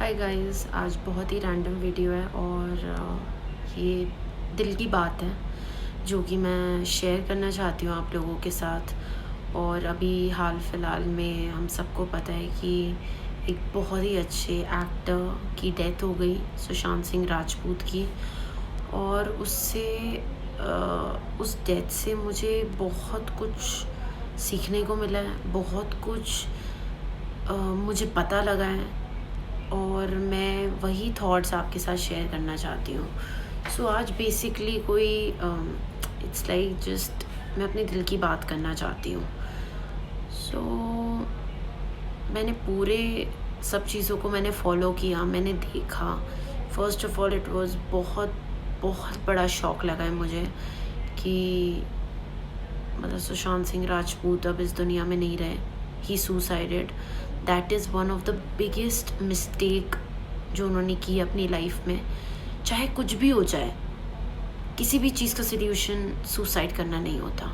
Hi guys, आज बहुत ही random video है और ये दिल की बात है जो कि मैं शेयर करना चाहती हूँ आप लोगों के साथ। और अभी हाल फिलहाल में हम सबको पता है कि एक बहुत ही अच्छे एक्टर की डेथ हो गई, सुशांत सिंह राजपूत की। और उस डेथ से मुझे बहुत कुछ सीखने को मिला है, बहुत कुछ मुझे पता लगा है और मैं वही थॉट्स आपके साथ शेयर करना चाहती हूँ। सो आज बेसिकली कोई इट्स लाइक जस्ट मैं अपने दिल की बात करना चाहती हूँ। सो मैंने पूरे सब चीज़ों को मैंने फॉलो किया, मैंने देखा। First of all it was बहुत बहुत बड़ा शॉक लगा है मुझे कि मतलब सुशांत सिंह राजपूत अब इस दुनिया में नहीं रहे। He suicided. That is one of the biggest mistake जो उन्होंने की अपनी लाइफ में। चाहे कुछ भी हो जाए, किसी भी चीज़ का सोल्यूशन सुसाइड करना नहीं होता।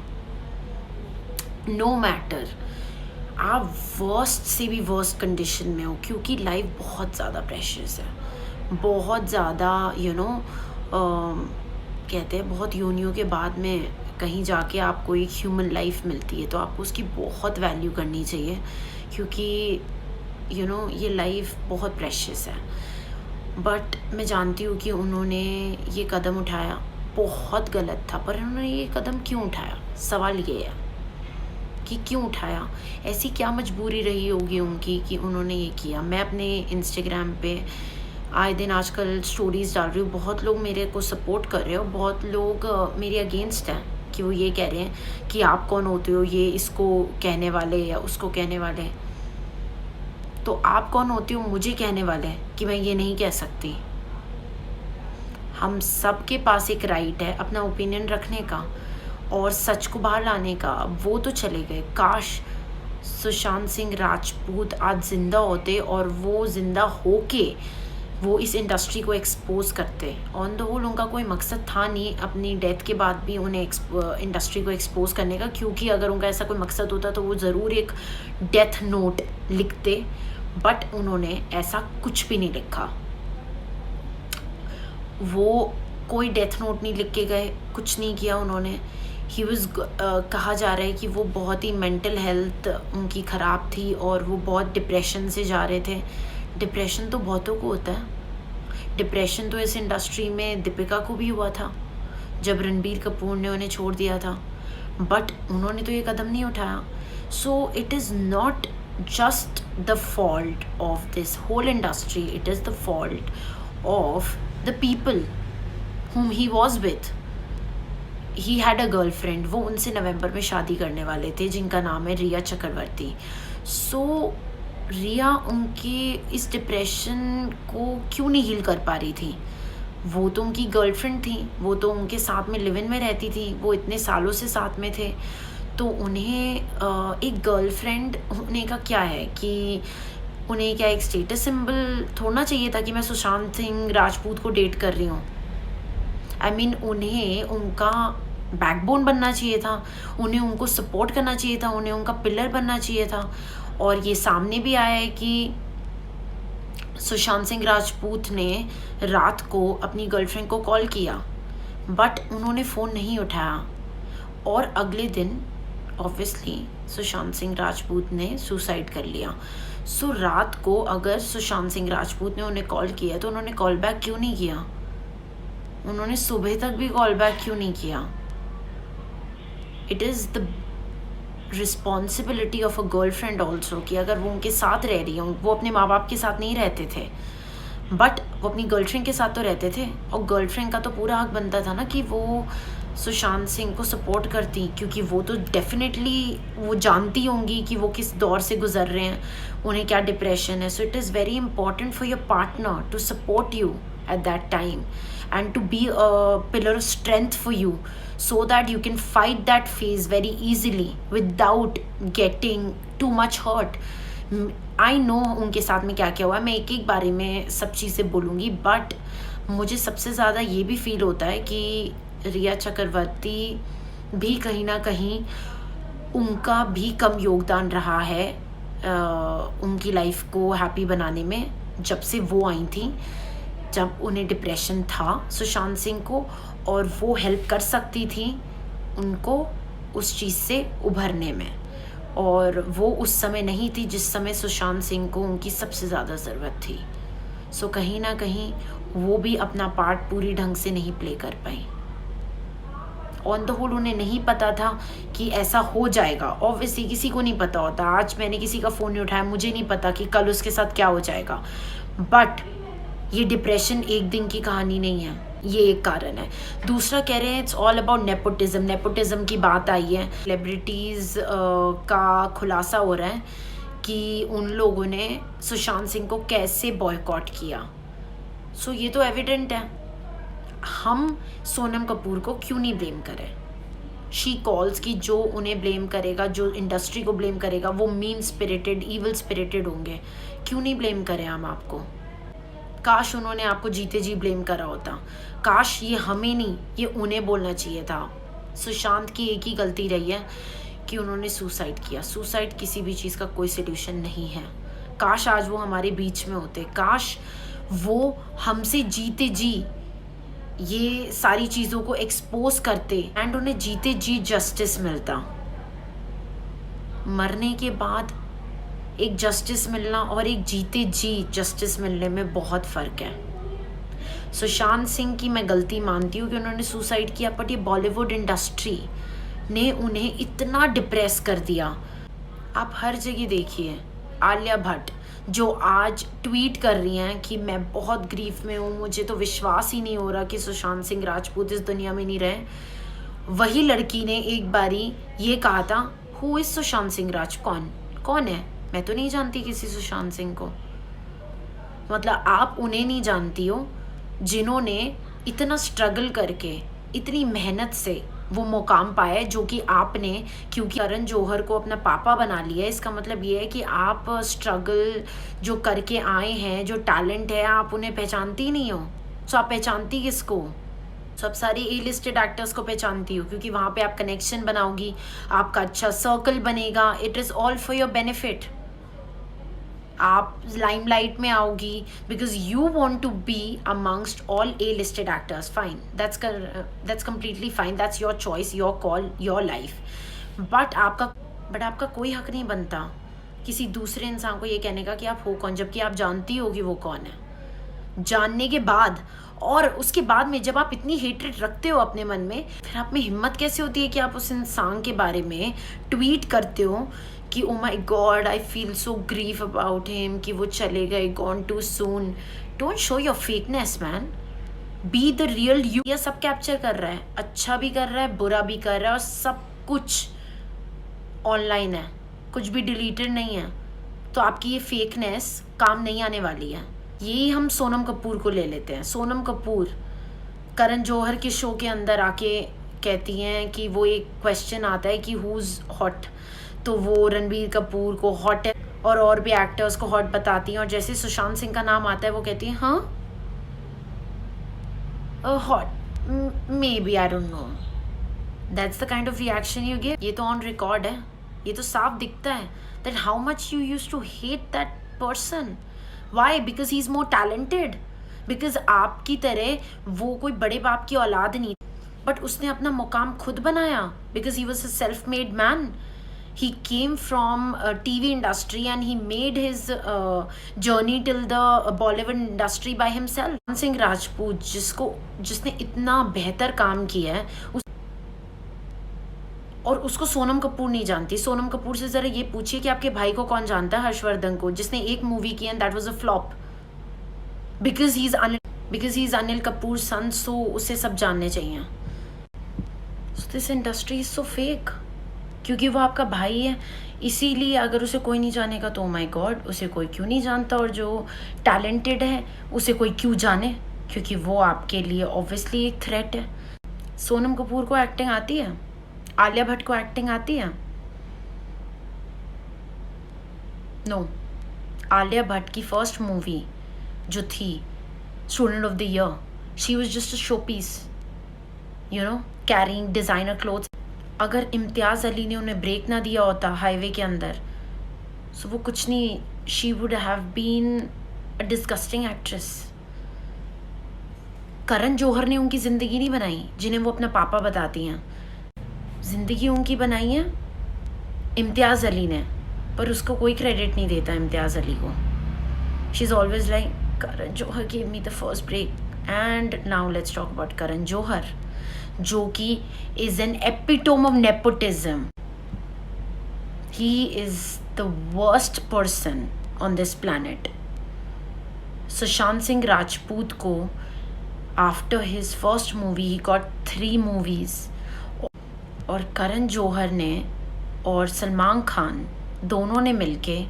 नो मैटर आप वर्स्ट से भी वर्स्ट कंडीशन में हो, क्योंकि लाइफ बहुत ज़्यादा प्रेशियस है, बहुत ज़्यादा कहते हैं बहुत योनियों के बाद में कहीं जाके आपको एक ह्यूमन लाइफ मिलती है, तो आपको उसकी बहुत वैल्यू करनी चाहिए, क्योंकि ये लाइफ बहुत प्रेशियस है। बट मैं जानती हूँ कि उन्होंने ये कदम उठाया, बहुत गलत था, पर उन्होंने ये कदम क्यों उठाया? सवाल ये है कि क्यों उठाया, ऐसी क्या मजबूरी रही होगी उनकी कि उन्होंने ये किया। मैं अपने इंस्टाग्राम पे आए दिन आजकल स्टोरीज़ डाल रही हूँ, बहुत लोग मेरे को सपोर्ट कर रहे हो, बहुत लोग मेरे अगेंस्ट हैं कि वो ये कह रहे हैं कि आप कौन होते हो ये इसको कहने वाले या उसको कहने वाले। तो आप कौन होते हो मुझे कहने वाले कि मैं ये नहीं कह सकती? हम सब के पास एक राइट है अपना ओपिनियन रखने का और सच को बाहर लाने का। वो तो चले गए, काश सुशांत सिंह राजपूत आज ज़िंदा होते और वो ज़िंदा होके वो इस इंडस्ट्री को एक्सपोज करते। ऑन द होल उनका कोई मकसद था नहीं अपनी डेथ के बाद भी उन्हें इंडस्ट्री को एक्सपोज करने का, क्योंकि अगर उनका ऐसा कोई मकसद होता तो वो ज़रूर एक डेथ नोट लिखते। बट उन्होंने ऐसा कुछ भी नहीं लिखा। वो कोई डेथ नोट नहीं लिख के गए, कुछ नहीं किया उन्होंने। ही वॉज कहा जा रहा है कि वो बहुत ही मेंटल हेल्थ उनकी ख़राब थी और वो बहुत डिप्रेशन से जा रहे थे। डिप्रेशन तो बहुतों को होता है। डिप्रेशन तो इस इंडस्ट्री में दीपिका को भी हुआ था जब रणबीर कपूर ने उन्हें छोड़ दिया था, बट उन्होंने तो ये कदम नहीं उठाया। सो it is not just the fault of this whole industry, it is the fault of the people whom he was with. He had a girlfriend, वो उनसे नवंबर में शादी करने वाले थे जिनका नाम है रिया चक्रवर्ती। सो रिया उनके इस डिप्रेशन को क्यों नहीं हील कर पा रही थी? वो तो उनकी गर्लफ्रेंड थी, वो तो उनके साथ में लिव इन में रहती थी, वो इतने सालों से साथ में थे। तो उन्हें एक गर्लफ्रेंड होने का क्या है कि उन्हें क्या एक स्टेटस सिंबल थोड़ना चाहिए था कि मैं सुशांत सिंह राजपूत को डेट कर रही हूँ? आई मीन उन्हें उनका बैकबोन बनना चाहिए था, उन्हें उनको सपोर्ट करना चाहिए था, उन्हें उनका पिलर बनना चाहिए था। और ये सामने भी आया है कि सुशांत सिंह राजपूत ने रात को अपनी गर्लफ्रेंड को कॉल किया, बट उन्होंने फ़ोन नहीं उठाया। और अगले दिन ऑब्वियसली सुशांत सिंह राजपूत ने सुसाइड कर लिया। सो रात को अगर सुशांत सिंह राजपूत ने उन्हें कॉल किया तो उन्होंने कॉल बैक क्यों नहीं किया? उन्होंने सुबह तक भी कॉल बैक क्यों नहीं किया? It is the responsibility of a girlfriend also कि अगर वो उनके साथ रह रही हूँ, वो अपने माँ बाप के साथ नहीं रहते थे, बट वो अपनी गर्लफ्रेंड के साथ तो रहते थे। और गर्लफ्रेंड का तो पूरा हक बनता था ना कि वो सुशांत सिंह को सपोर्ट करती, क्योंकि वो तो डेफिनेटली वो जानती होंगी कि वो किस दौर से गुजर रहे हैं, उन्हें क्या डिप्रेशन है। So it is very important for your partner to support you at that time and to be a pillar of strength for you so that you can fight that phase very easily without getting too much hurt. I know उनके साथ में क्या क्या हुआ, मैं एक एक बारे में सब चीज़ें बोलूँगी, बट मुझे सबसे ज़्यादा ये भी फील होता है कि रिया चक्रवर्ती भी कहीं ना कहीं उनका भी कम योगदान रहा है उनकी लाइफ को हैप्पी बनाने में। जब से वो आई थी, जब उन्हें डिप्रेशन था सुशांत सिंह को, और वो हेल्प कर सकती थी उनको उस चीज़ से उभरने में, और वो उस समय नहीं थी जिस समय सुशांत सिंह को उनकी सबसे ज़्यादा ज़रूरत थी। सो कहीं ना कहीं वो भी अपना पार्ट पूरी ढंग से नहीं प्ले कर पाई। ऑन द होल उन्हें नहीं पता था कि ऐसा हो जाएगा। ऑब्वियसली किसी को नहीं पता होता। आज मैंने किसी का फ़ोन नहीं उठाया, मुझे नहीं पता कि कल उसके साथ क्या हो जाएगा। बट ये डिप्रेशन एक दिन की कहानी नहीं है, ये एक कारण है। दूसरा कह रहे हैं it's all about nepotism. Nepotism की बात आई है, सेलिब्रिटीज़ का खुलासा हो रहा है कि उन लोगों ने सुशांत सिंह को कैसे बॉयकॉट किया। सो ये तो एविडेंट है। हम सोनम कपूर को क्यों नहीं ब्लेम करें? शी कॉल्स की जो उन्हें ब्लेम करेगा, जो इंडस्ट्री को ब्लेम करेगा, वो मीन स्पिरिटेड, ईविल स्पिरिटेड होंगे। क्यों नहीं ब्लेम करें हम आपको? काश उन्होंने आपको जीते जी ब्लेम करा होता। काश ये हमें नहीं, ये उन्हें बोलना चाहिए था। सुशांत की एक ही गलती रही है कि उन्होंने सुसाइड किया। सुसाइड किसी भी चीज़ का कोई सोल्यूशन नहीं है। काश आज वो हमारे बीच में होते, काश वो हमसे जीते जी ये सारी चीज़ों को एक्सपोज करते एंड उन्हें जीते जी जस्टिस मिलता। मरने के बाद एक जस्टिस मिलना और एक जीते जी जस्टिस मिलने में बहुत फ़र्क है। सुशांत सिंह की मैं गलती मानती हूँ कि उन्होंने सुसाइड किया, बट ये बॉलीवुड इंडस्ट्री ने उन्हें इतना डिप्रेस कर दिया। आप हर जगह देखिए, आलिया भट्ट जो आज ट्वीट कर रही हैं कि मैं बहुत ग्रीफ में हूँ, मुझे तो विश्वास ही नहीं हो रहा कि सुशांत सिंह राजपूत इस दुनिया में नहीं रहे। वही लड़की ने एक बारी ये कहा था, हु इज़ सुशांत सिंह कौन है? मैं तो नहीं जानती किसी सुशांत सिंह को। मतलब आप उन्हें नहीं जानती हो जिन्होंने इतना स्ट्रगल करके, इतनी मेहनत से वो मुकाम पाया है जो कि आपने, क्योंकि करण जौहर को अपना पापा बना लिया है, इसका मतलब ये है कि आप स्ट्रगल जो करके आए हैं, जो टैलेंट है, आप उन्हें पहचानती ही नहीं हो। सो आप पहचानती किसको? सब सारे ए लिस्टेड एक्टर्स को पहचानती हो, क्योंकि वहाँ पे आप कनेक्शन बनाओगी, आपका अच्छा सर्कल बनेगा। It is all for your benefit. आप लाइमलाइट में आओगी because you want to be amongst all A listed actors. Fine, that's completely fine, that's your choice, your call, your life. But आपका कोई हक नहीं बनता किसी दूसरे इंसान को ये कहने का कि आप हो कौन, जबकि आप जानती हो कि वो कौन है। जानने के बाद और उसके बाद में जब आप इतनी हेट्रेड रखते हो अपने मन में, फिर आप में हिम्मत कैसे होती है कि आप उस इंसान के बारे में ट्वीट करते हो कि oh my god, I feel so grief about him, कि वो चले गए, gone too soon. Don't show your fakeness man, be the real you. ये सब कैप्चर कर रहा है, अच्छा भी कर रहा है, बुरा भी कर रहा है, और सब कुछ ऑनलाइन है, कुछ भी डिलीटेड नहीं है। तो आपकी ये फेकनेस काम नहीं आने वाली है। यही हम सोनम कपूर को ले लेते हैं। सोनम कपूर करण जौहर के शो के अंदर आके कहती हैं कि वो एक क्वेश्चन आता है कि हुज हॉट, तो वो रणबीर कपूर को हॉट है और भी एक्टर्स को हॉट बताती हैं, और जैसे सुशांत सिंह का नाम आता है वो कहती हैं हाँ hot, may be, I don't know. That's the kind of reaction you give. ये तो ऑन रिकॉर्ड है, ये तो साफ दिखता है that how much you used to hate that person. Why? Because he is more talented. Because आपकी तरह वो कोई बड़े बाप की औलाद नहीं, बट उसने अपना मुकाम खुद बनाया because he was a self made man. He came from TV industry and he made his journey till the Bollywood industry by himself. Singh Rajput जिसने इतना बेहतर काम किया है और उसको सोनम कपूर नहीं जानती। सोनम कपूर से ज़रा ये पूछिए कि आपके भाई को कौन जानता है, हर्षवर्धन को, जिसने एक मूवी की and that was a flop. Because he is Anil Kapoor son, so उसे सब जानने चाहिए। So this industry is so fake, क्योंकि वो आपका भाई है। इसीलिए अगर उसे कोई नहीं जानेगा तो माय गॉड, उसे कोई क्यों नहीं जानता, और जो टैलेंटेड है उसे कोई क्यों जाने, क्योंकि वो आपके लिए ऑब्वियसली एक थ्रेट है। सोनम कपूर को एक्टिंग आती है, आलिया भट्ट को एक्टिंग आती है? नो। आलिया भट्ट की फर्स्ट मूवी जो थी student of the year, she was just a show piece, you know, carrying designer clothes. अगर इम्तियाज़ अली ने उन्हें ब्रेक ना दिया होता हाईवे के अंदर, सो वो कुछ नहीं, she would have been a disgusting actress. Karan Johar ने उनकी ज़िंदगी नहीं बनाई जिन्हें वो अपना पापा बताती हैं। ज़िंदगी उनकी बनाई है इम्तियाज़ अली ने, पर उसको कोई क्रेडिट नहीं देता इम्तियाज़ अली को। She is always like Karan Johar give me the first break. And now let's talk about Karan Johar, जो कि is an epitome of nepotism. He is the worst person on this planet. Sushant Singh Rajput को after his first movie he got 3 movies, और करण जौहर ने और सलमान खान दोनों ने मिलके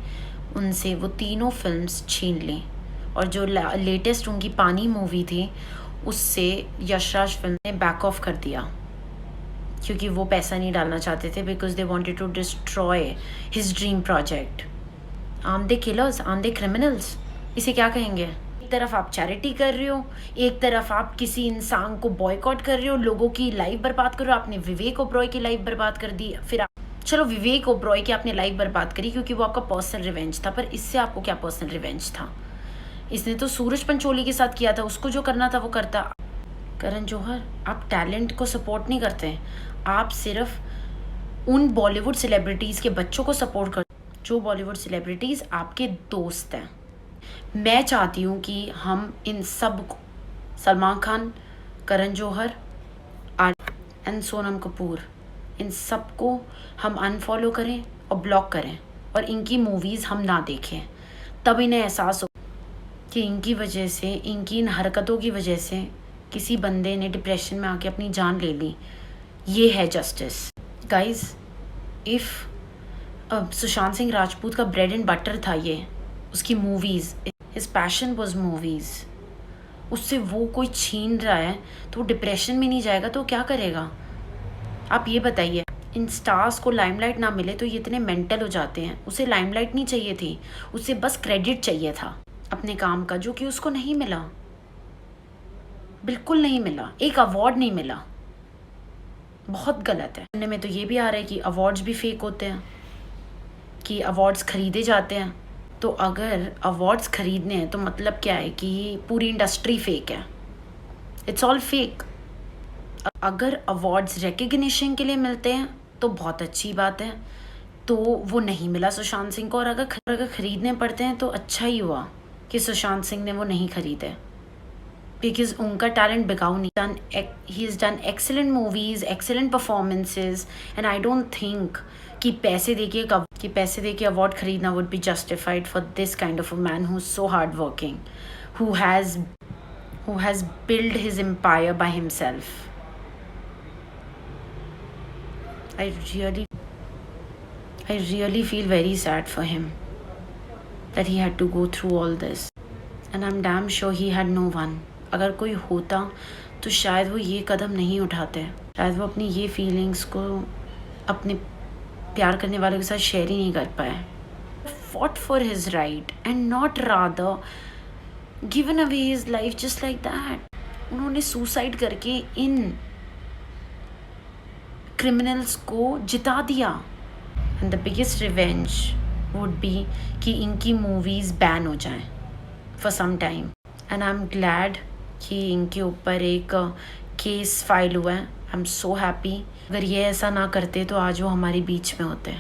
उनसे वो तीनों फिल्म्स छीन ली। और जो लेटेस्ट उनकी पानी मूवी थी उससे यशराज फिल्म ने बैक ऑफ कर दिया, क्योंकि वो पैसा नहीं डालना चाहते थे, because they wanted to destroy his dream project. आमदे किलर्स, आमदे क्रिमिनल्स, इसे क्या कहेंगे? एक तरफ आप चैरिटी कर रहे हो, एक तरफ आप किसी इंसान को बॉयकॉट कर रहे हो, लोगों की लाइफ बर्बाद कर रहे हो। आपने विवेक ओबरॉय की लाइफ बर्बाद कर दी। फिर चलो विवेक ओबरॉय की आपने लाइफ बर्बाद करी क्योंकि वो आपका पर्सनल रिवेंज था, पर इससे आपको क्या पर्सनल रिवेंज था? इसने तो सूरज पंचोली के साथ किया था, उसको जो करना था वो करता। करण जौहर, आप टैलेंट को सपोर्ट नहीं करते, आप सिर्फ उन बॉलीवुड सेलिब्रिटीज़ के बच्चों को सपोर्ट करते जो बॉलीवुड सेलिब्रिटीज़ आपके दोस्त हैं। मैं चाहती हूँ कि हम इन सब को, सलमान खान, करण जौहर एंड सोनम कपूर, इन सब को हम अनफॉलो करें और ब्लॉक करें और इनकी मूवीज़ हम ना देखें। तब इन्हें एहसास हो कि इनकी वजह से, इनकी इन हरकतों की वजह से किसी बंदे ने डिप्रेशन में आके अपनी जान ले ली। ये है justice. Guys, if Sushant Singh Rajput का ब्रेड एंड बटर था ये, उसकी movies, his passion was movies, उससे वो कोई छीन रहा है तो वो डिप्रेशन में नहीं जाएगा तो क्या करेगा? आप ये बताइए। इन स्टार्स को लाइमलाइट ना मिले तो ये इतने मेंटल हो जाते हैं। उसे लाइमलाइट नहीं चाहिए थी, उसे बस क्रेडिट चाहिए था अपने काम का, जो कि उसको नहीं मिला, बिल्कुल नहीं मिला। एक अवार्ड नहीं मिला, बहुत गलत है। सुनने में तो ये भी आ रहा है कि अवार्ड्स भी फेक होते हैं, कि अवार्ड्स खरीदे जाते हैं। तो अगर अवार्ड्स खरीदने हैं तो मतलब क्या है कि पूरी इंडस्ट्री फेक है, इट्स ऑल फेक। अगर अवार्ड्स रिकग्निशन के लिए मिलते हैं तो बहुत अच्छी बात है, तो वो नहीं मिला सुशांत सिंह को। और अगर खरीदने पड़ते हैं तो अच्छा ही हुआ कि सुशांत सिंह ने वो नहीं खरीदे, बिकॉज उनका टैलेंट बिकाऊ नहीं। He is done excellent movies, excellent performances, and I don't think कि पैसे देके अवार्ड खरीदना would be justified for this kind of a man who is so hard working, who has built his empire by himself. I really feel very sad for him that he had to go through all this, and I'm damn sure he had no one. अगर कोई होता तो शायद वो ये कदम नहीं उठाते, शायद वो अपनी ये फीलिंग्स को अपने प्यार करने वालों के साथ शेयर ही नहीं कर पाए। Fought for his right and not rather given away his life just like that. उन्होंने सुसाइड करके इन क्रिमिनल्स को जिता दिया। And the biggest revenge would be कि इनकी मूवीज़ बैन हो जाएं for some time. And I am glad कि इनके ऊपर एक केस फाइल हुआ है। I am so happy. अगर ये ऐसा ना करते तो आज वो हमारे बीच में होते।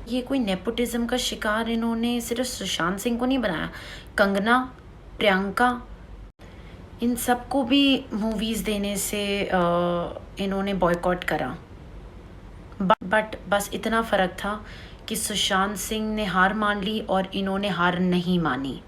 ये कोई नेपोटिज्म का शिकार इन्होंने सिर्फ सुशांत सिंह को नहीं बनाया, कंगना, प्रियंका, इन सबको भी मूवीज़ देने से इन्होंने बॉयकॉट करा। बट बस इतना फ़र्क था कि सुशांत सिंह ने हार मान ली और इन्होंने हार नहीं मानी।